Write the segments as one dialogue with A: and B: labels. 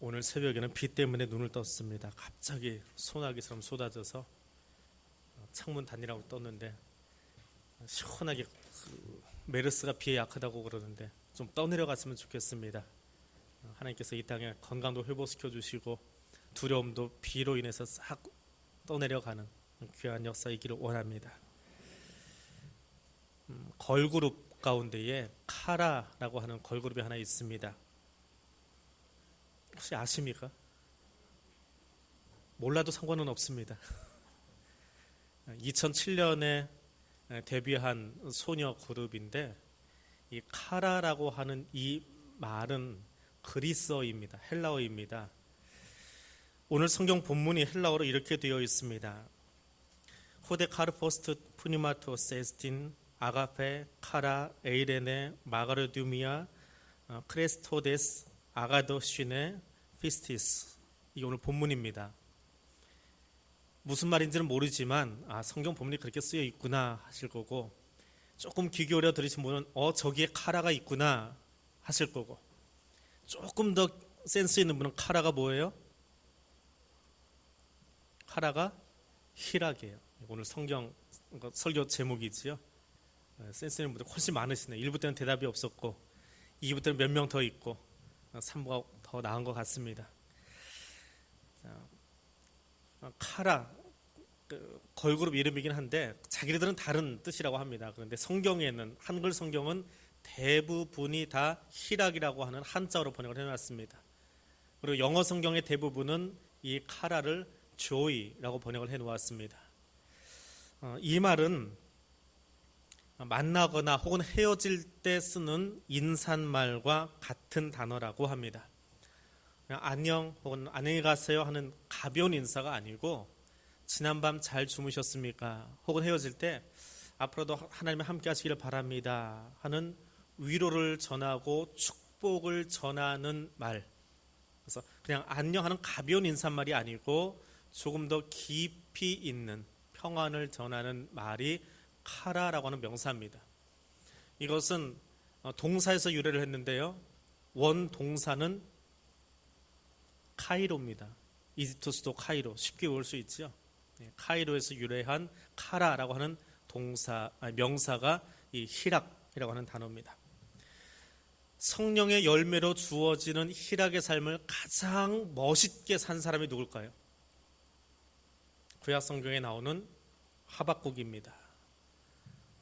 A: 오늘 새벽에는 비 때문에 눈을 떴습니다. 갑자기 소나기처럼 쏟아져서 창문 닫으라고 떴는데 시원하게 메르스가 비에 약하다고 그러는데 좀 떠내려갔으면 좋겠습니다. 하나님께서 이 땅에 건강도 회복시켜 주시고 두려움도 비로 인해서 싹 떠내려가는 귀한 역사이기를 원합니다. 걸그룹 가운데에 카라라고 하는 걸그룹이 하나 있습니다. 혹시 아십니까? 몰라도 상관은 없습니다. 2007년에 데뷔한 소녀 그룹인데 이 카라라고 하는 이 말은 그리스어입니다. 헬라어입니다. 오늘 성경 본문이 헬라어로 이렇게 되어 있습니다. 호데 카르포스트 푸니마토 세스틴 아가페 카라 에이레네 마가르두미아 크레스토데스 아가도시네 피스티스. 이게 오늘 본문입니다. 무슨 말인지는 모르지만 성경 본문이 그렇게 쓰여 있구나 하실 거고, 조금 귀 기울여 들으신 분은 저기에 카라가 있구나 하실 거고, 조금 더 센스 있는 분은 카라가 뭐예요? 카라가 희락이에요. 오늘 성경 설교 제목이지요. 센스 있는 분들 훨씬 많으시네요. 1부 때는 대답이 없었고 2부 때는 몇 명 더 있고 3부가 더 나은 것 같습니다. 카라 걸그룹 이름이긴 한데 자기들은 다른 뜻이라고 합니다. 그런데 성경에는, 한글 성경은 대부분이 다 희락이라고 하는 한자어로 번역을 해놨습니다. 그리고 영어 성경의 대부분은 이 카라를 joy라고 번역을 해놓았습니다. 이 말은 만나거나 혹은 헤어질 때 쓰는 인사말과 같은 단어라고 합니다. 그냥 안녕 혹은 안녕히 가세요 하는 가벼운 인사가 아니고, 지난밤 잘 주무셨습니까? 혹은 헤어질 때 앞으로도 하나님과 함께 하시기를 바랍니다 하는 위로를 전하고 축복을 전하는 말. 그래서 그냥 안녕하는 가벼운 인사말이 아니고 조금 더 깊이 있는 평안을 전하는 말이 카라라고 하는 명사입니다. 이것은 동사에서 유래를 했는데요, 원 동사는 카이로입니다. 이집트 수도 카이로, 쉽게 외울 수 있죠. 카이로에서 유래한 카라라고 하는 명사가 이 희락이라고 하는 단어입니다. 성령의 열매로 주어지는 희락의 삶을 가장 멋있게 산 사람이 누굴까요? 구약 성경에 나오는 하박국입니다.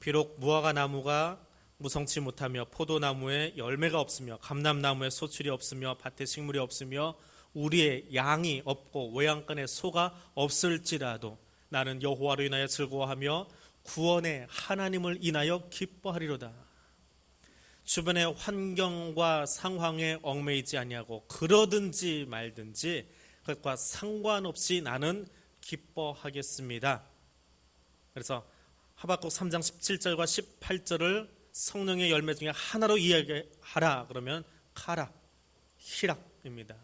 A: 비록 무화과 나무가 무성치 못하며 포도나무에 열매가 없으며 감람나무에 소출이 없으며 밭에 식물이 없으며 우리의 양이 없고 외양간에 소가 없을지라도 나는 여호와로 인하여 즐거워하며 구원의 하나님을 인하여 기뻐하리로다. 주변의 환경과 상황에 얽매이지 아니하고 그러든지 말든지 그것과 상관없이 나는 기뻐하겠습니다. 그래서 하박국 3장 17절과 18절을 성령의 열매 중에 하나로 이야기하라 그러면 카라, 희락입니다.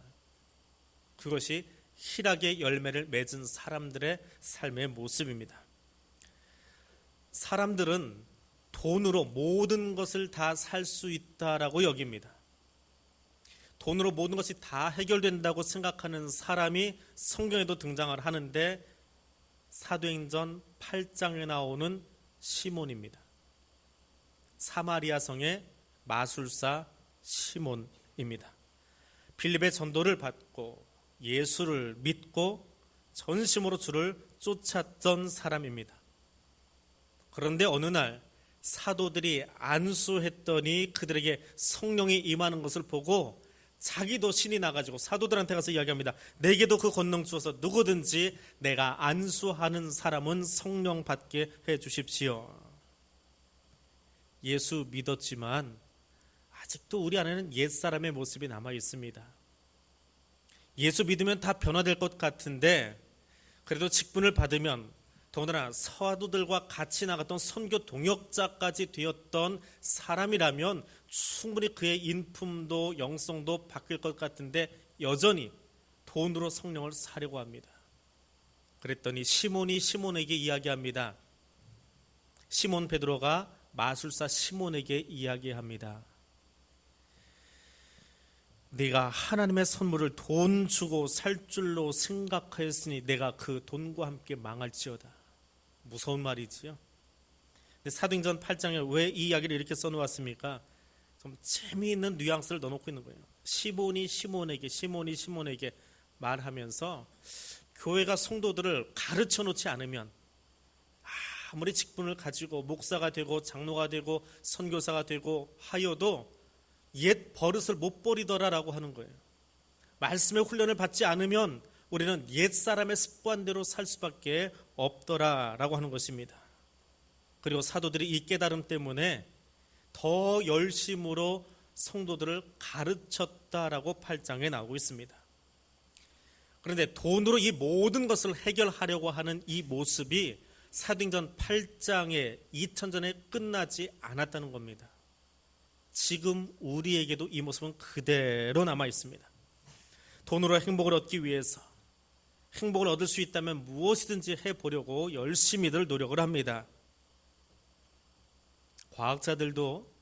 A: 그것이 희락의 열매를 맺은 사람들의 삶의 모습입니다. 사람들은 돈으로 모든 것을 다 살 수 있다라고 여깁니다. 돈으로 모든 것이 다 해결된다고 생각하는 사람이 성경에도 등장을 하는데, 사도행전 8장에 나오는 시몬입니다. 사마리아 성의 마술사 시몬입니다. 빌립의 전도를 받고 예수를 믿고 전심으로 주를 쫓았던 사람입니다. 그런데 어느 날 사도들이 안수했더니 그들에게 성령이 임하는 것을 보고 자기도 신이 나가지고 사도들한테 가서 이야기합니다. 내게도 그 권능 주어서 누구든지 내가 안수하는 사람은 성령 받게 해 주십시오. 예수 믿었지만 아직도 우리 안에는 옛사람의 모습이 남아 있습니다. 예수 믿으면 다 변화될 것 같은데, 그래도 직분을 받으면, 더군다나 사도들과 같이 나갔던 선교 동역자까지 되었던 사람이라면 충분히 그의 인품도 영성도 바뀔 것 같은데 여전히 돈으로 성령을 사려고 합니다. 그랬더니 시몬이 시몬에게 이야기합니다. 시몬 베드로가 마술사 시몬에게 이야기합니다. 네가 하나님의 선물을 돈 주고 살 줄로 생각하였으니 내가 그 돈과 함께 망할지어다. 무서운 말이지요. 근데 사도행전 8장에 왜 이 이야기를 이렇게 써놓았습니까? 좀 재미있는 뉘앙스를 넣어놓고 있는 거예요. 시몬이 시몬에게 말하면서 교회가 성도들을 가르쳐 놓지 않으면 아무리 직분을 가지고 목사가 되고 장로가 되고 선교사가 되고 하여도 옛 버릇을 못 버리더라라고 하는 거예요. 말씀의 훈련을 받지 않으면 우리는 옛 사람의 습관대로 살 수밖에 없더라라고 하는 것입니다. 그리고 사도들이 이 깨달음 때문에 더 열심으로 성도들을 가르쳤다라고 8장에 나오고 있습니다. 그런데 돈으로 이 모든 것을 해결하려고 하는 이 모습이 사도행전 8장의 2000전에 끝나지 않았다는 겁니다. 지금 우리에게도 이 모습은 그대로 남아 있습니다. 돈으로 행복을 얻기 위해서, 행복을 얻을 수 있다면 무엇이든지 해보려고 열심히들 노력을 합니다. 과학자들도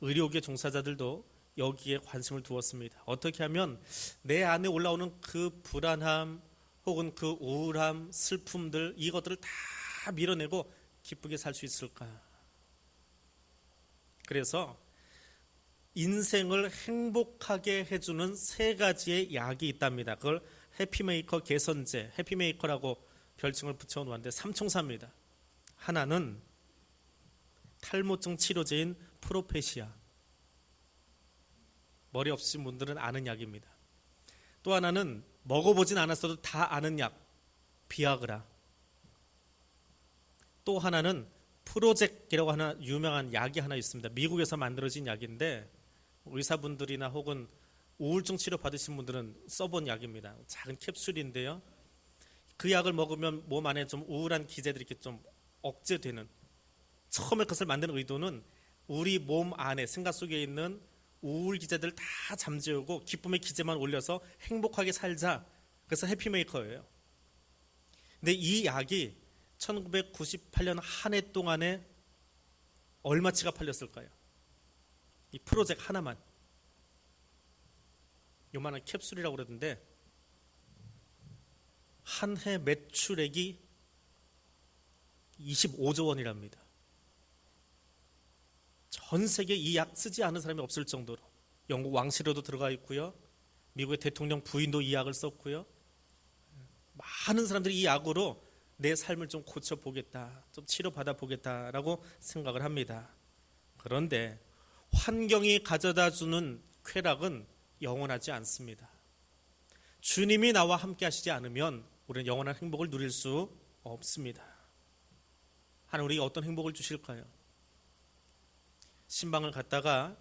A: 의료계 종사자들도 여기에 관심을 두었습니다. 어떻게 하면 내 안에 올라오는 그 불안함 혹은 그 우울함, 슬픔들, 이것들을 다 밀어내고 기쁘게 살 수 있을까? 그래서 인생을 행복하게 해주는 3가지의 약이 있답니다. 그걸 해피메이커 개선제, 해피메이커라고 별칭을 붙여놓았는데 삼총사입니다. 하나는 탈모증 치료제인 프로페시아, 머리 없으신 분들은 아는 약입니다. 또 하나는 먹어보진 않았어도 다 아는 약, 비아그라. 또 하나는 프로젝이라고 하는 유명한 약이 하나 있습니다. 미국에서 만들어진 약인데 의사분들이나 혹은 우울증 치료 받으신 분들은 써본 약입니다. 작은 캡슐인데요. 그 약을 먹으면 몸 안에 좀 우울한 기제들이 이렇게 좀 억제되는, 처음에 그것을 만드는 의도는 우리 몸 안에 생각 속에 있는 우울 기제들을 다 잠재우고 기쁨의 기제만 올려서 행복하게 살자. 그래서 해피메이커예요. 근데 이 약이 1998년 한 해 동안에 얼마치가 팔렸을까요? 이 프로젝트 하나만. 요만한 캡슐이라고 그러던데 한 해 매출액이 25조 원이랍니다. 전 세계에 이 약 쓰지 않은 사람이 없을 정도로. 영국 왕실에도 들어가 있고요. 미국의 대통령 부인도 이 약을 썼고요. 많은 사람들이 이 약으로 내 삶을 좀 고쳐보겠다, 좀 치료받아 보겠다라고 생각을 합니다. 그런데 환경이 가져다주는 쾌락은 영원하지 않습니다. 주님이 나와 함께 하시지 않으면 우리는 영원한 행복을 누릴 수 없습니다. 하나님 우리에게 어떤 행복을 주실까요? 신방을 갔다가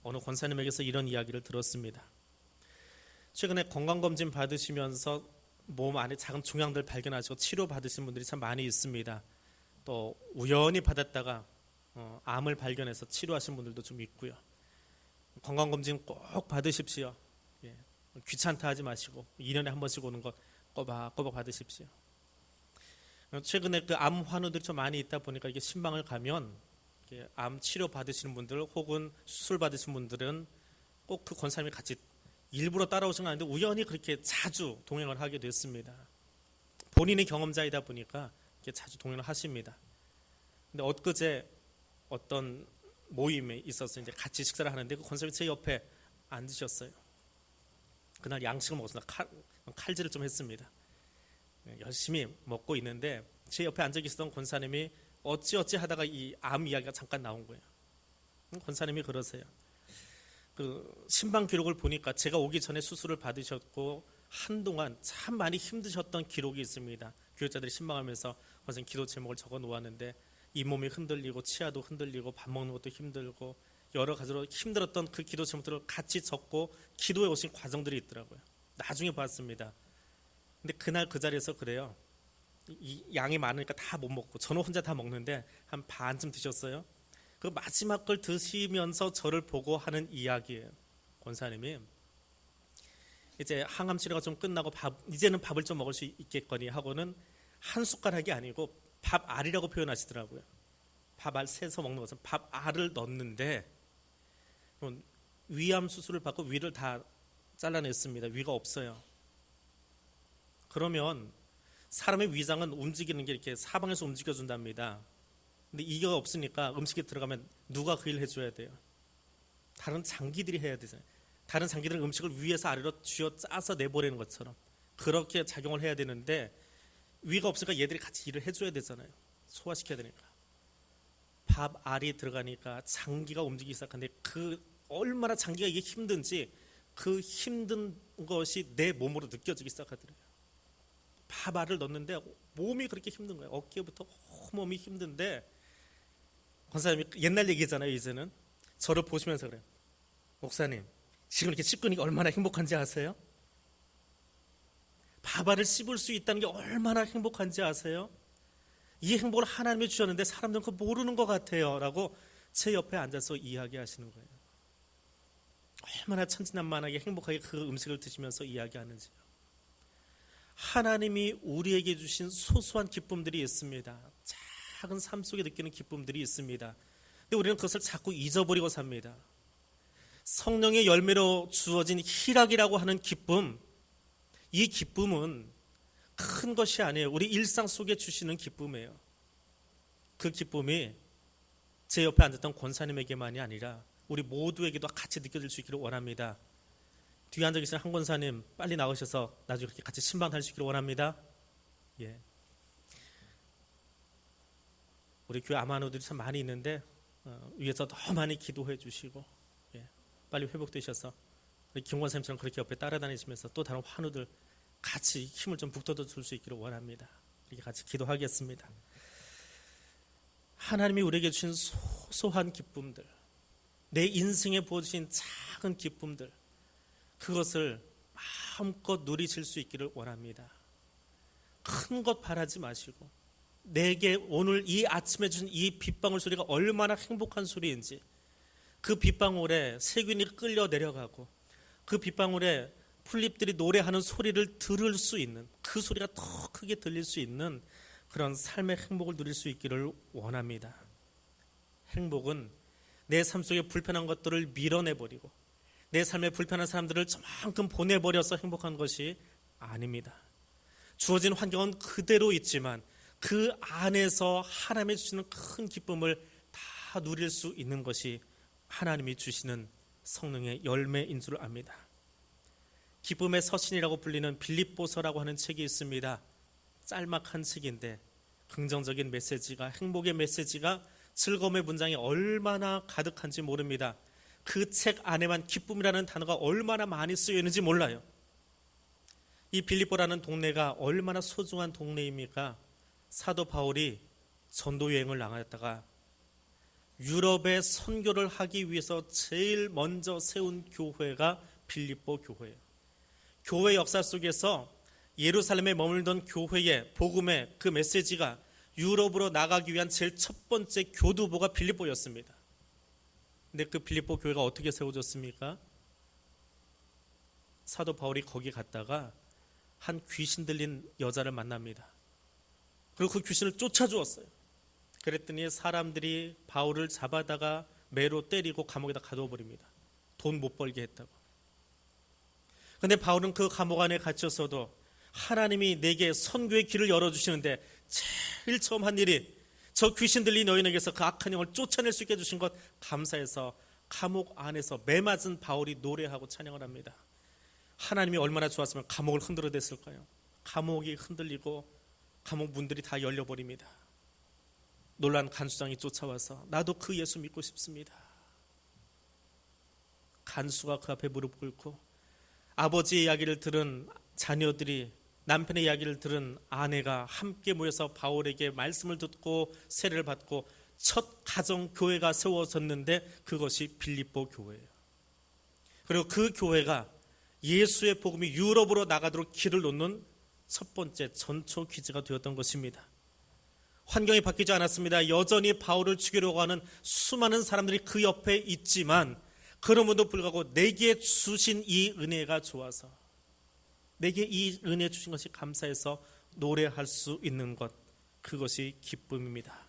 A: 어느 권사님에게서 이런 이야기를 들었습니다. 최근에 건강검진 받으시면서 몸 안에 작은 종양들 발견하시고 치료받으신 분들이 참 많이 있습니다. 또 우연히 받았다가 암을 발견해서 치료하신 분들도 좀 있고요. 건강검진 꼭 받으십시오. 예, 귀찮다 하지 마시고 2년에 한 번씩 오는 것 꼬박꼬박 받으십시오. 최근에 그 암 환우들이 좀 많이 있다 보니까 이게 신방을 가면 암 치료 받으시는 분들 혹은 수술 받으신 분들은 꼭 그 권사님이 같이 일부러 따라오신 건 아닌데 우연히 그렇게 자주 동행을 하게 됐습니다. 본인이 경험자이다 보니까 이렇게 자주 동행을 하십니다. 근데 엊그제 어떤 모임에 있어서 이제 같이 식사를 하는데 그 권사님이 제 옆에 앉으셨어요. 그날 양식을 먹었습니다. 칼질을 좀 했습니다. 열심히 먹고 있는데 제 옆에 앉아 계시던 권사님이 어찌어찌 하다가 이 암 이야기가 잠깐 나온 거예요. 권사님이 그러세요. 그 신방 기록을 보니까 제가 오기 전에 수술을 받으셨고 한동안 참 많이 힘드셨던 기록이 있습니다. 교육자들이 신방하면서 권사님 기도 제목을 적어 놓았는데 잇몸이 흔들리고 치아도 흔들리고 밥 먹는 것도 힘들고 여러 가지로 힘들었던 그 기도 제목들을 같이 적고 기도해 오신 과정들이 있더라고요. 나중에 봤습니다. 근데 그날 그 자리에서 그래요. 이 양이 많으니까 다 못 먹고 저는 혼자 다 먹는데 한 반쯤 드셨어요. 그 마지막 걸 드시면서 저를 보고 하는 이야기예요. 권사님이 이제 항암 치료가 좀 끝나고 이제는 밥을 좀 먹을 수 있겠거니 하고는 한 숟가락이 아니고 밥알이라고 표현하시더라고요. 밥알 세서 먹는 것은 밥알을 넣는데 위암 수술을 받고 위를 다 잘라냈습니다. 위가 없어요. 그러면 사람의 위장은 움직이는 게 이렇게 사방에서 움직여준답니다. 근데 이가 없으니까 음식에 들어가면 누가 그 일을 해줘야 돼요? 다른 장기들이 해야 되잖아요. 다른 장기들은 음식을 위에서 아래로 쥐어 짜서 내보내는 것처럼 그렇게 작용을 해야 되는데 위가 없으니까 얘들이 같이 일을 해줘야 되잖아요. 소화시켜야 되니까. 밥 알이 들어가니까 장기가 움직이기 시작하는데 그 얼마나 장기가 이게 힘든지 그 힘든 것이 내 몸으로 느껴지기 시작하더라고요. 밥 알을 넣는데 몸이 그렇게 힘든 거예요. 어깨부터 몸이 힘든데 권사님이 옛날 얘기잖아요. 이제는 저를 보시면서 그래요. 목사님 지금 이렇게 씹으니까 얼마나 행복한지 아세요? 밥알을 씹을 수 있다는 게 얼마나 행복한지 아세요? 이 행복을 하나님이 주셨는데 사람들은 그거 모르는 것 같아요 라고 제 옆에 앉아서 이야기하시는 거예요. 얼마나 천진난만하게 행복하게 그 음식을 드시면서 이야기하는지요. 하나님이 우리에게 주신 소소한 기쁨들이 있습니다. 작은 삶 속에 느끼는 기쁨들이 있습니다. 근데 우리는 그것을 자꾸 잊어버리고 삽니다. 성령의 열매로 주어진 희락이라고 하는 기쁨, 이 기쁨은 큰 것이 아니에요. 우리 일상 속에 주시는 기쁨이에요. 그 기쁨이 제 옆에 앉았던 권사님에게만이 아니라 우리 모두에게도 같이 느껴질 수 있기를 원합니다. 뒤에 앉아 계신 한 권사님 빨리 나오셔서 나중에 그렇게 같이 신방할 수 있기를 원합니다. 예. 우리 교회 아마노들이 참 많이 있는데 위에서 더 많이 기도해 주시고 빨리 회복되셔서 우리 김 권사님처럼 그렇게 옆에 따라다니시면서 또 다른 환우들 같이 힘을 좀 북돋워 줄 수 있기를 원합니다. 이렇게 같이 기도하겠습니다. 하나님이 우리에게 주신 소소한 기쁨들, 내 인생에 부어주신 작은 기쁨들, 그것을 마음껏 누리실 수 있기를 원합니다. 큰 것 바라지 마시고 내게 오늘 이 아침에 준 이 빗방울 소리가 얼마나 행복한 소리인지, 그 빗방울에 세균이 끌려 내려가고 그 빗방울에 풀잎들이 노래하는 소리를 들을 수 있는, 그 소리가 더 크게 들릴 수 있는 그런 삶의 행복을 누릴 수 있기를 원합니다. 행복은 내 삶 속에 불편한 것들을 밀어내버리고 내 삶에 불편한 사람들을 저만큼 보내버려서 행복한 것이 아닙니다. 주어진 환경은 그대로 있지만 그 안에서 하나님이 주시는 큰 기쁨을 다 누릴 수 있는 것이 하나님이 주시는 성령의 열매인 줄 압니다. 기쁨의 서신이라고 불리는 빌립보서라고 하는 책이 있습니다. 짤막한 책인데 긍정적인 메시지가, 행복의 메시지가, 즐거움의 문장이 얼마나 가득한지 모릅니다. 그 책 안에만 기쁨이라는 단어가 얼마나 많이 쓰여 있는지 몰라요. 이 빌립보라는 동네가 얼마나 소중한 동네입니까? 사도 바울이 전도 여행을 나갔다가 유럽에 선교를 하기 위해서 제일 먼저 세운 교회가 빌립보 교회예요. 교회 역사 속에서 예루살렘에 머물던 교회의 복음의 그 메시지가 유럽으로 나가기 위한 제일 첫 번째 교두보가 빌립보였습니다. 근데 그 빌립보 교회가 어떻게 세워졌습니까? 사도 바울이 거기 갔다가 한 귀신 들린 여자를 만납니다. 그리고 그 귀신을 쫓아주었어요. 그랬더니 사람들이 바울을 잡아다가 매로 때리고 감옥에다 가둬버립니다. 돈 못 벌게 했다고. 그런데 바울은 그 감옥 안에 갇혔어도 하나님이 내게 선교의 길을 열어주시는데 제일 처음 한 일이 저 귀신 들린 여인에게서 그 악한 영을 쫓아낼 수 있게 해주신 것 감사해서 감옥 안에서 매맞은 바울이 노래하고 찬양을 합니다. 하나님이 얼마나 좋았으면 감옥을 흔들어댔을까요? 감옥이 흔들리고 감옥 문들이 다 열려버립니다. 놀란 간수장이 쫓아와서 나도 그 예수 믿고 싶습니다. 간수가 그 앞에 무릎 꿇고 아버지의 이야기를 들은 자녀들이, 남편의 이야기를 들은 아내가 함께 모여서 바울에게 말씀을 듣고 세례를 받고 첫 가정교회가 세워졌는데 그것이 빌립보 교회예요. 그리고 그 교회가 예수의 복음이 유럽으로 나가도록 길을 놓는 첫 번째 전초 기지가 되었던 것입니다. 환경이 바뀌지 않았습니다. 여전히 바울을 죽이려고 하는 수많은 사람들이 그 옆에 있지만 그럼에도 불구하고 내게 주신 이 은혜가 좋아서, 내게 이 은혜 주신 것이 감사해서 노래할 수 있는 것, 그것이 기쁨입니다.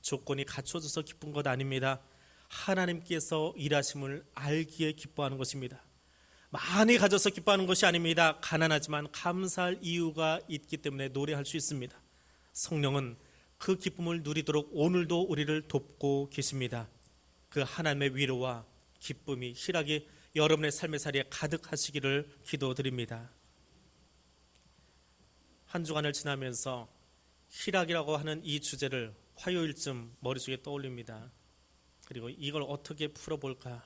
A: 조건이 갖춰져서 기쁜 것 아닙니다. 하나님께서 일하심을 알기에 기뻐하는 것입니다. 많이 가져서 기뻐하는 것이 아닙니다. 가난하지만 감사할 이유가 있기 때문에 노래할 수 있습니다. 성령은 그 기쁨을 누리도록 오늘도 우리를 돕고 계십니다. 그 하나님의 위로와 기쁨이 희락이 여러분의 삶의 자리에 가득하시기를 기도드립니다. 한 주간을 지나면서 희락이라고 하는 이 주제를 화요일쯤 머릿속에 떠올립니다. 그리고 이걸 어떻게 풀어볼까?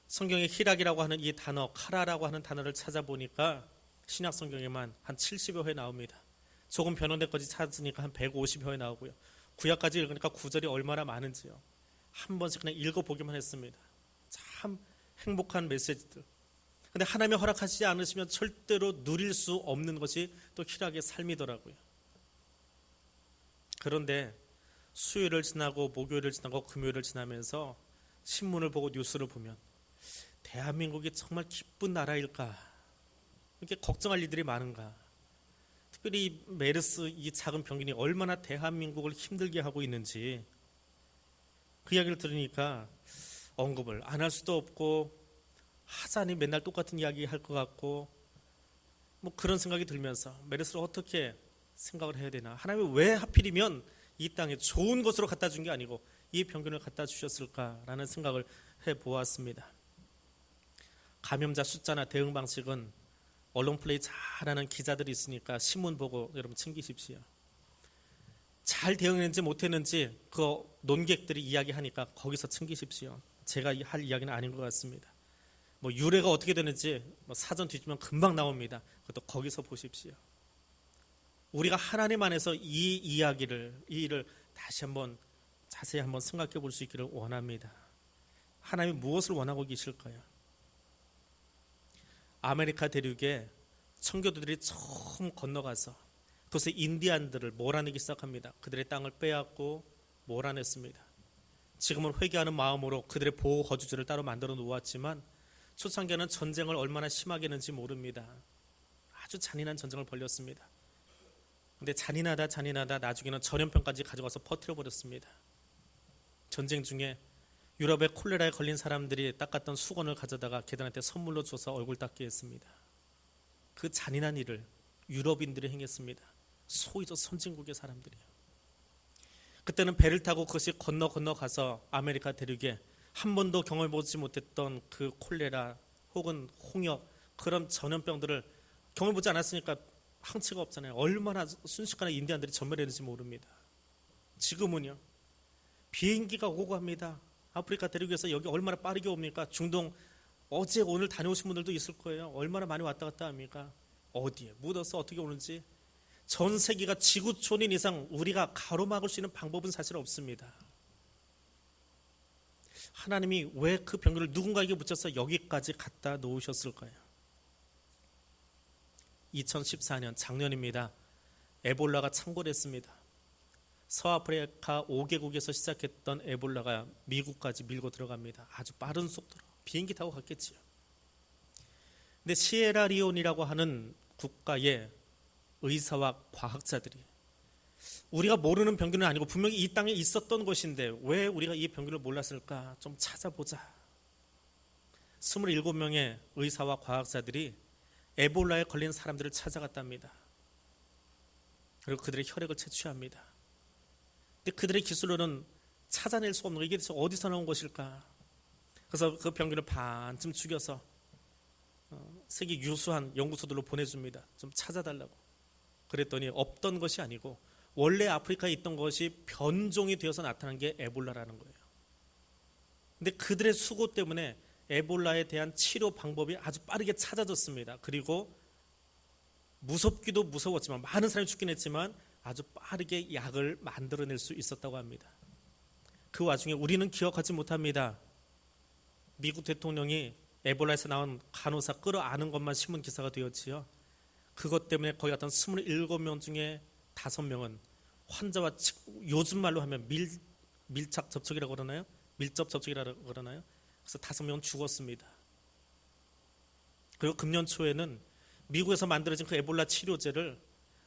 A: 성경에 희락이라고 하는 이 단어, 카라라고 하는 단어를 찾아보니까 신약 성경에만 한 70여 회 나옵니다. 조금 변형된 것까지 찾으니까 한 150회 나오고요. 구약까지 읽으니까 구절이 얼마나 많은지요. 한 번씩 그냥 읽어보기만 했습니다. 참 행복한 메시지들. 근데 하나님이 허락하시지 않으시면 절대로 누릴 수 없는 것이 또 희락의 삶이더라고요. 그런데 수요일을 지나고 목요일을 지나고 금요일을 지나면서 신문을 보고 뉴스를 보면 대한민국이 정말 기쁜 나라일까? 이렇게 걱정할 일들이 많은가? 특별히 메르스 이 작은 병균이 얼마나 대한민국을 힘들게 하고 있는지 그 이야기를 들으니까 언급을 안 할 수도 없고 하자니 맨날 똑같은 이야기 할 것 같고 뭐 그런 생각이 들면서 메르스를 어떻게 생각을 해야 되나? 하나님이 왜 하필이면 이 땅에 좋은 것으로 갖다 준 게 아니고 이 병균을 갖다 주셨을까라는 생각을 해보았습니다. 감염자 숫자나 대응 방식은 언론 플레이 잘하는 기자들이 있으니까 신문 보고 여러분 챙기십시오. 잘 대응했는지 못했는지 그 논객들이 이야기하니까 거기서 챙기십시오. 제가 할 이야기는 아닌 것 같습니다. 뭐 유래가 어떻게 되는지 뭐 사전 뒤지면 금방 나옵니다. 그것도 거기서 보십시오. 우리가 하나님 안에서 이 이야기를 이 일을 다시 한번 자세히 한번 생각해 볼 수 있기를 원합니다. 하나님이 무엇을 원하고 계실까요? 아메리카 대륙에 청교도들이 처음 건너가서 그것에 인디안들을 몰아내기 시작합니다. 그들의 땅을 빼앗고 몰아냈습니다. 지금은 회개하는 마음으로 그들의 보호 거주지를 따로 만들어 놓았지만 초창기에는 전쟁을 얼마나 심하게 했는지 모릅니다. 아주 잔인한 전쟁을 벌였습니다. 근데 잔인하다 나중에는 전염병까지 가져가서 퍼뜨려 버렸습니다. 전쟁 중에 유럽의 콜레라에 걸린 사람들이 닦았던 수건을 가져다가 걔들한테 선물로 줘서 얼굴 닦게 했습니다. 그 잔인한 일을 유럽인들이 행했습니다. 소위 저 선진국의 사람들이요. 그때는 배를 타고 그것이 건너가서 아메리카 대륙에 한 번도 경험해보지 못했던 그 콜레라 혹은 홍역 그런 전염병들을 경험해보지 않았으니까 항치가 없잖아요. 얼마나 순식간에 인디안들이 전멸했는지 모릅니다. 지금은요. 비행기가 오고 갑니다. 아프리카 대륙에서 여기 얼마나 빠르게 옵니까? 중동 어제 오늘 다녀오신 분들도 있을 거예요. 얼마나 많이 왔다 갔다 합니까? 어디에 묻어서 어떻게 오는지 전 세계가 지구촌인 이상 우리가 가로막을 수 있는 방법은 사실 없습니다. 하나님이 왜 그 병균을 누군가에게 붙여서 여기까지 갖다 놓으셨을까요? 2014년 작년입니다. 에볼라가 창궐했습니다. 서아프리카 5개국에서 시작했던 에볼라가 미국까지 밀고 들어갑니다. 아주 빠른 속도로 비행기 타고 갔겠지요. 근데 시에라리온이라고 하는 국가의 의사와 과학자들이 우리가 모르는 병균은 아니고 분명히 이 땅에 있었던 것인데 왜 우리가 이 병균을 몰랐을까 좀 찾아보자. 27명의 의사와 과학자들이 에볼라에 걸린 사람들을 찾아갔답니다. 그리고 그들의 혈액을 채취합니다. 근데 그들의 기술로는 찾아낼 수 없는 거 이게 어디서 나온 것일까? 그래서 그 병균을 반쯤 죽여서 세계 유수한 연구소들로 보내줍니다. 좀 찾아달라고. 그랬더니 없던 것이 아니고 원래 아프리카에 있던 것이 변종이 되어서 나타난 게 에볼라라는 거예요. 근데 그들의 수고 때문에 에볼라에 대한 치료 방법이 아주 빠르게 찾아졌습니다. 그리고 무섭기도 무서웠지만 많은 사람이 죽긴 했지만 아주 빠르게 약을 만들어낼 수 있었다고 합니다. 그 와중에 우리는 기억하지 못합니다. 미국 대통령이 에볼라에서 나온 간호사 끌어안은 것만 신문 기사가 되었지요. 그것 때문에 거기 갔던 27명 중에 5명은 환자와 요즘 말로 하면 밀착 접촉이라고 그러나요? 밀접 접촉이라고 그러나요? 그래서 5명은 죽었습니다. 그리고 금년 초에는 미국에서 만들어진 그 에볼라 치료제를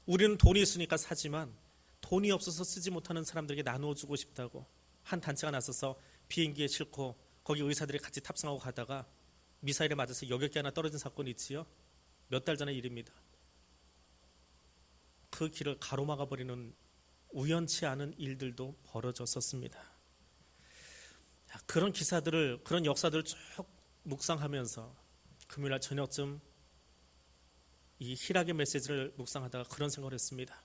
A: 우리는 돈이 있으니까 사지만 돈이 없어서 쓰지 못하는 사람들에게 나누어 주고 싶다고 한 단체가 나서서 비행기에 싣고 거기 의사들이 같이 탑승하고 가다가 미사일에 맞아서 여객기 하나 떨어진 사건이 있지요. 몇 달 전의 일입니다. 그 길을 가로막아 버리는 우연치 않은 일들도 벌어졌었습니다. 그런 기사들을, 그런 역사들을 쭉 묵상하면서 금요일날 저녁쯤 이 희락의 메시지를 묵상하다가 그런 생각을 했습니다.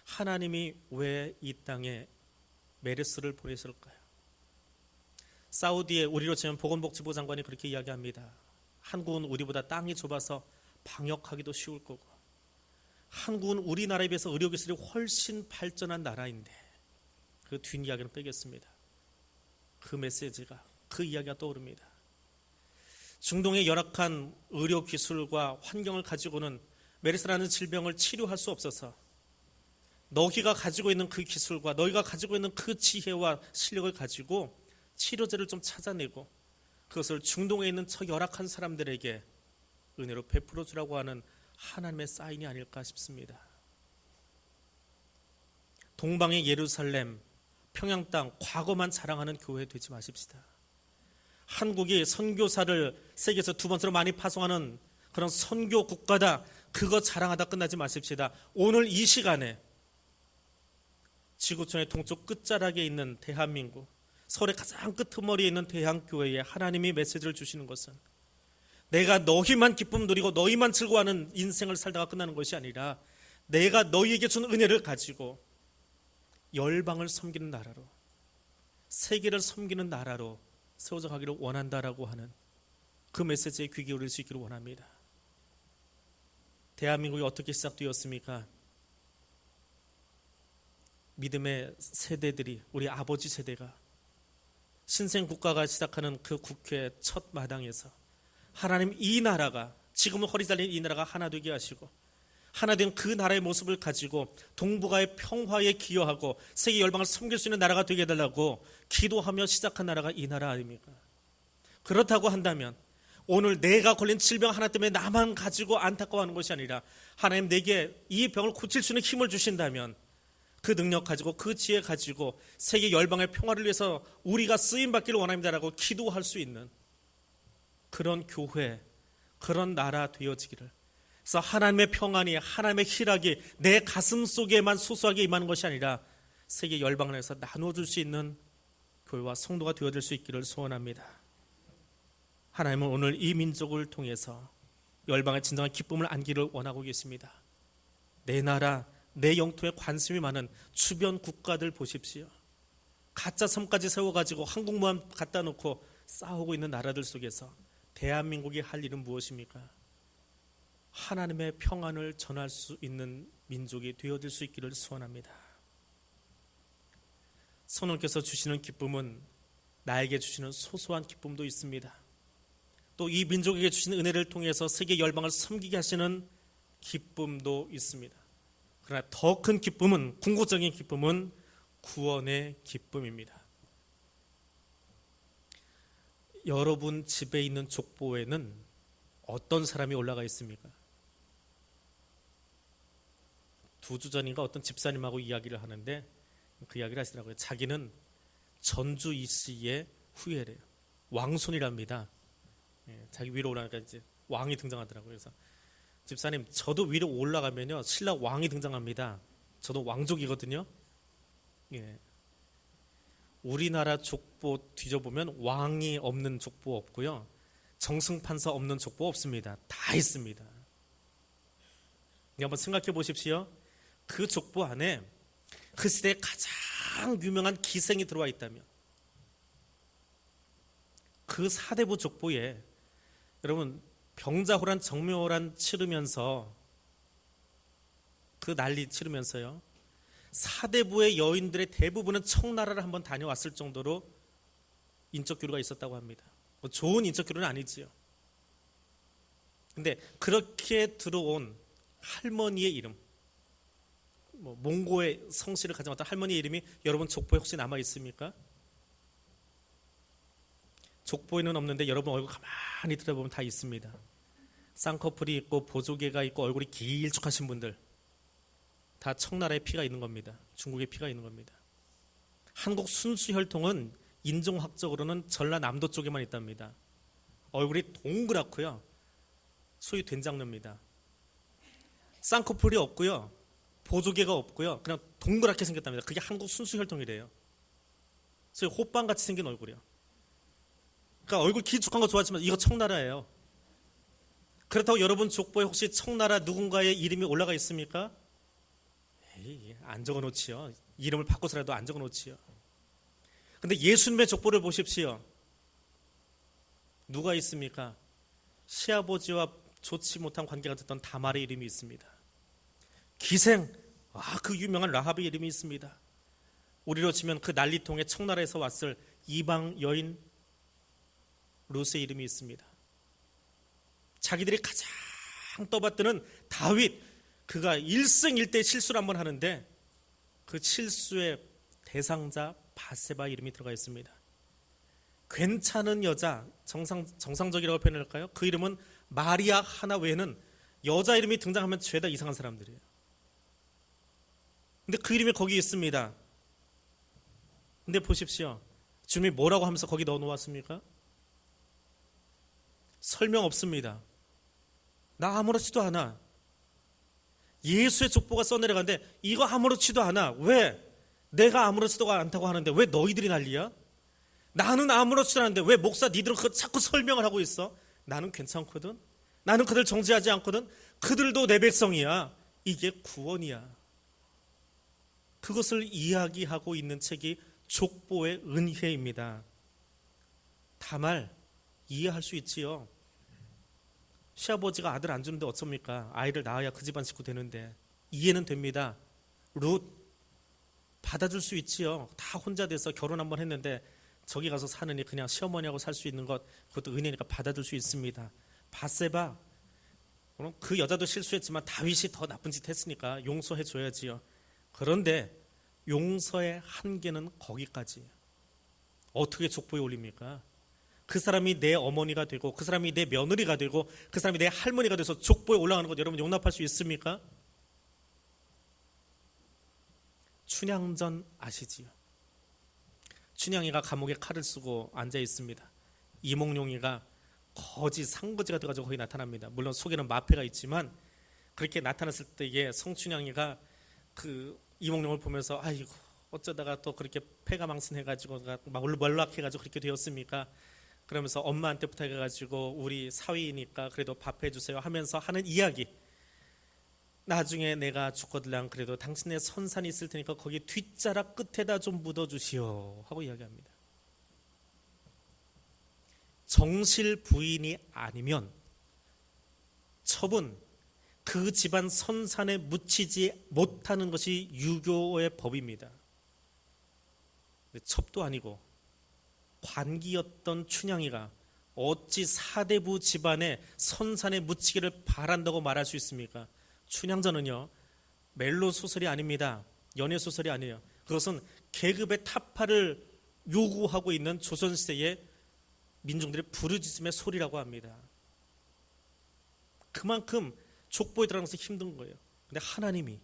A: 하나님이 왜 이 땅에 메르스를 보내실까요? 사우디의 우리로 치면 보건복지부 장관이 그렇게 이야기합니다. 한국은 우리보다 땅이 좁아서 방역하기도 쉬울 거고, 한국은 우리나라에 비해서 의료기술이 훨씬 발전한 나라인데, 그 뒷이야기는 빼겠습니다. 그 메시지가, 그 이야기가 떠오릅니다. 중동의 열악한 의료기술과 환경을 가지고는 메르스라는 질병을 치료할 수 없어서 너희가 가지고 있는 그 기술과 너희가 가지고 있는 그 지혜와 실력을 가지고 치료제를 좀 찾아내고 그것을 중동에 있는 저 열악한 사람들에게 은혜로 베풀어 주라고 하는 하나님의 사인이 아닐까 싶습니다. 동방의 예루살렘, 평양 땅, 과거만 자랑하는 교회 되지 마십시다. 한국이 선교사를 세계에서 두 번째로 많이 파송하는 그런 선교 국가다, 그거 자랑하다 끝나지 마십시다. 오늘 이 시간에 지구촌의 동쪽 끝자락에 있는 대한민국, 서울의 가장 끄트머리에 있는 대한교회에 하나님이 메시지를 주시는 것은 내가 너희만 기쁨 누리고 너희만 즐거워하는 인생을 살다가 끝나는 것이 아니라 내가 너희에게 준 은혜를 가지고 열방을 섬기는 나라로, 세계를 섬기는 나라로 세워져 가기를 원한다라고 하는 그 메시지에 귀 기울일 수 있기를 원합니다. 대한민국이 어떻게 시작되었습니까? 믿음의 세대들이, 우리 아버지 세대가 신생국가가 시작하는 그 국회 첫 마당에서 하나님, 이 나라가, 지금은 허리 잘린 이 나라가 하나 되게 하시고 하나 된 그 나라의 모습을 가지고 동북아의 평화에 기여하고 세계 열방을 섬길 수 있는 나라가 되게 해달라고 기도하며 시작한 나라가 이 나라 아닙니까? 그렇다고 한다면 오늘 내가 걸린 질병 하나 때문에 나만 가지고 안타까워하는 것이 아니라 하나님, 내게 이 병을 고칠 수 있는 힘을 주신다면 그 능력 가지고, 그 지혜 가지고 세계 열방의 평화를 위해서 우리가 쓰임받기를 원합니다라고 기도할 수 있는 그런 교회, 그런 나라 되어지기를. 그래서 하나님의 평안이, 하나님의 희락이 내 가슴 속에만 소소하게 임하는 것이 아니라 세계 열방을 해서 나눠줄 수 있는 교회와 성도가 되어질 수 있기를 소원합니다. 하나님은 오늘 이 민족을 통해서 열방의 진정한 기쁨을 안기를 원하고 계십니다. 내 나라, 내 영토에 관심이 많은 주변 국가들 보십시오. 가짜 섬까지 세워가지고 항공모함 갖다 놓고 싸우고 있는 나라들 속에서 대한민국이 할 일은 무엇입니까? 하나님의 평안을 전할 수 있는 민족이 되어질 수 있기를 소원합니다. 성령께서 주시는 기쁨은 나에게 주시는 소소한 기쁨도 있습니다. 또 이 민족에게 주시는 은혜를 통해서 세계 열방을 섬기게 하시는 기쁨도 있습니다. 그러나 더 큰 기쁨은, 궁극적인 기쁨은 구원의 기쁨입니다. 여러분 집에 있는 족보에는 어떤 사람이 올라가 있습니까? 2주 전인가 어떤 집사님하고 이야기를 하는데 그 이야기를 하시더라고요. 자기는 전주 이씨의 후예래요. 왕손이랍니다. 자기 위로 올라가니까 이제 왕이 등장하더라고요. 그래서 집사님, 저도 위로 올라가면요 신라 왕이 등장합니다. 저도 왕족이거든요. 우리나라 족보 뒤져보면 왕이 없는 족보 없고요, 정승판사 없는 족보 없습니다. 다 있습니다. 한번 생각해 보십시오. 그 족보 안에 그 시대에 가장 유명한 기생이 들어와 있다면, 그 사대부 족보에 여러분 병자호란, 정묘호란 치르면서, 그 난리 치르면서요, 사대부의 여인들의 대부분은 청나라를 한번 다녀왔을 정도로 인적 교류가 있었다고 합니다. 뭐 좋은 인적 교류는 아니지요. 근데 그렇게 들어온 할머니의 이름, 뭐 몽고의 성씨를 가진 어떤 할머니의 이름이 여러분 족보에 혹시 남아 있습니까? 족보에는 없는데 여러분 얼굴 가만히 들여다보면 다 있습니다. 쌍꺼풀이 있고 보조개가 있고 얼굴이 길쭉하신 분들, 다 청나라의 피가 있는 겁니다. 중국의 피가 있는 겁니다. 한국 순수 혈통은 인종학적으로는 전라남도 쪽에만 있답니다. 얼굴이 동그랗고요, 소위 된장녀입니다. 쌍꺼풀이 없고요, 보조개가 없고요, 그냥 동그랗게 생겼답니다. 그게 한국 순수혈통이래요. 소위 호빵같이 생긴 얼굴이요. 그러니까 얼굴 길쭉한 거 좋아하지만 이거 청나라예요. 그렇다고 여러분 족보에 혹시 청나라 누군가의 이름이 올라가 있습니까? 에이, 안 적어놓지요. 이름을 바꿔서라도 안 적어놓지요. 근데 예수님의 족보를 보십시오. 누가 있습니까? 시아버지와 좋지 못한 관계가 됐던 다말의 이름이 있습니다. 기생, 그 유명한 라합의 이름이 있습니다. 우리로 치면 그 난리통에 청나라에서 왔을 이방 여인 룻의 이름이 있습니다. 자기들이 가장 떠받드는 다윗, 그가 일생일대 실수를 한번 하는데 그 실수의 대상자 바세바 이름이 들어가 있습니다. 괜찮은 여자, 정상적이라고 표현할까요? 그 이름은 마리아 하나 외에는 여자 이름이 등장하면 죄다 이상한 사람들이에요. 근데 그 이름이 거기 있습니다. 근데 보십시오. 주님이 뭐라고 하면서 거기 넣어 놓았습니까? 설명 없습니다. 나 아무렇지도 않아. 예수의 족보가 써내려가는데 이거 아무렇지도 않아. 왜? 내가 아무렇지도 않다고 하는데 왜 너희들이 난리야? 나는 아무렇지도 않은데 왜 목사 니들은 그거 자꾸 설명을 하고 있어? 나는 괜찮거든. 나는 그들 정죄하지 않거든. 그들도 내 백성이야. 이게 구원이야. 그것을 이야기하고 있는 책이 족보의 은혜입니다. 다말 이해할 수 있지요. 시아버지가 아들 안 주는데 어쩝니까? 아이를 낳아야 그 집안 식구 되는데. 이해는 됩니다. 룻 받아줄 수 있지요. 다 혼자 돼서 결혼 한번 했는데 저기 가서 사느니 그냥 시어머니하고 살 수 있는 것, 그것도 은혜니까 받아줄 수 있습니다. 바세바, 그 여자도 실수했지만 다윗이 더 나쁜 짓 했으니까 용서해 줘야지요. 그런데 용서의 한계는 거기까지예요. 어떻게 족보에 올립니까? 그 사람이 내 어머니가 되고 그 사람이 내 며느리가 되고 그 사람이 내 할머니가 돼서 족보에 올라가는 것 여러분 용납할 수 있습니까? 춘향전 아시지요? 춘향이가 감옥에 칼을 쓰고 앉아 있습니다. 이몽룡이가 거지 상거지가 돼가지고 거기 나타납니다. 물론 속에는 마패가 있지만 그렇게 나타났을 때에 성춘향이가 그 이몽룡을 보면서 아이고 어쩌다가 또 그렇게 패가 망신해가지고 몰락해가지고 그렇게 되었습니까? 그러면서 엄마한테 부탁해가지고 우리 사위니까 그래도 밥 해주세요 하면서 하는 이야기. 나중에 내가 죽거들랑 그래도 당신의 선산이 있을 테니까 거기 뒷자락 끝에다 좀 묻어주시오 하고 이야기합니다. 정실 부인이 아니면 첩은 그 집안 선산에 묻히지 못하는 것이 유교의 법입니다. 첩도 아니고 관기였던 춘향이가 어찌 사대부 집안의 선산에 묻히기를 바란다고 말할 수 있습니까? 춘향전은요 멜로 소설이 아닙니다. 연애 소설이 아니에요. 그것은 계급의 타파를 요구하고 있는 조선시대의 민중들의 부르짖음의 소리라고 합니다. 그만큼 족보에 들어가는 것이 힘든 거예요. 근데 하나님이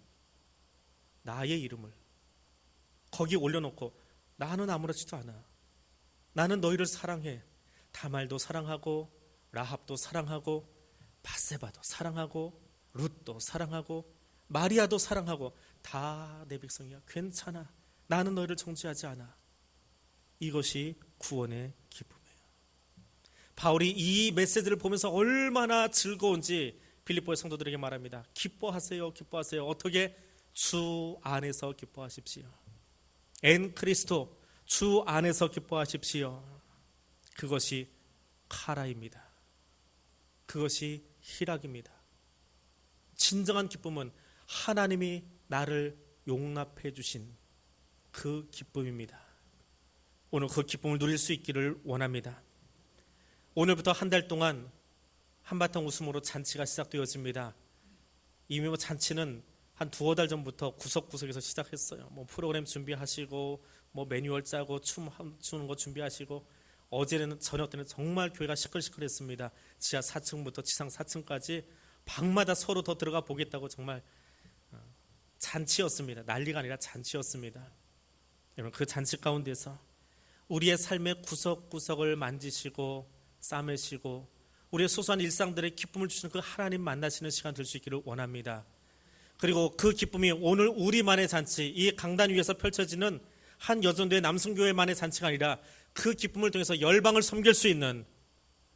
A: 나의 이름을 거기에 올려놓고 나는 아무렇지도 않아. 나는 너희를 사랑해. 다말도 사랑하고 라합도 사랑하고 바세바도 사랑하고 룻도 사랑하고 마리아도 사랑하고 다 내 백성이야. 괜찮아. 나는 너희를 정죄하지 않아. 이것이 구원의 기쁨이에요. 바울이 이 메시지를 보면서 얼마나 즐거운지 빌립보의 성도들에게 말합니다. 기뻐하세요. 기뻐하세요. 어떻게? 주 안에서 기뻐하십시오. 엔 크리스토, 주 안에서 기뻐하십시오. 그것이 카라입니다. 그것이 희락입니다. 진정한 기쁨은 하나님이 나를 용납해 주신 그 기쁨입니다. 오늘 그 기쁨을 누릴 수 있기를 원합니다. 오늘부터 한 달 동안 한바탕 웃음으로 잔치가 시작되어집니다. 이미 잔치는 한 두어 달 전부터 구석구석에서 시작했어요. 프로그램 준비하시고 매뉴얼 짜고 춤 추는 거 준비하시고 어제는 저녁 때는 정말 교회가 시끌시끌했습니다. 지하 4층부터 지상 4층까지 방마다 서로 더 들어가 보겠다고 정말 잔치였습니다. 난리가 아니라 잔치였습니다. 여러분 그 잔치 가운데서 우리의 삶의 구석구석을 만지시고 싸매시고 우리의 소소한 일상들의 기쁨을 주시는 그 하나님 만나시는 시간 될 수 있기를 원합니다. 그리고 그 기쁨이 오늘 우리만의 잔치, 이 강단 위에서 펼쳐지는 한 여전도의 남성교회만의 잔치가 아니라 그 기쁨을 통해서 열방을 섬길 수 있는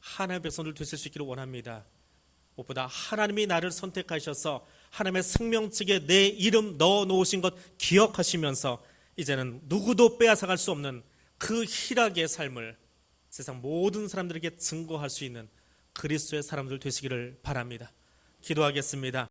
A: 하나님의 백성들 되실 수 있기를 원합니다. 무엇보다 하나님이 나를 선택하셔서 하나님의 생명책에 내 이름 넣어놓으신 것 기억하시면서 이제는 누구도 빼앗아갈 수 없는 그 희락의 삶을 세상 모든 사람들에게 증거할 수 있는 그리스도의 사람들 되시기를 바랍니다. 기도하겠습니다.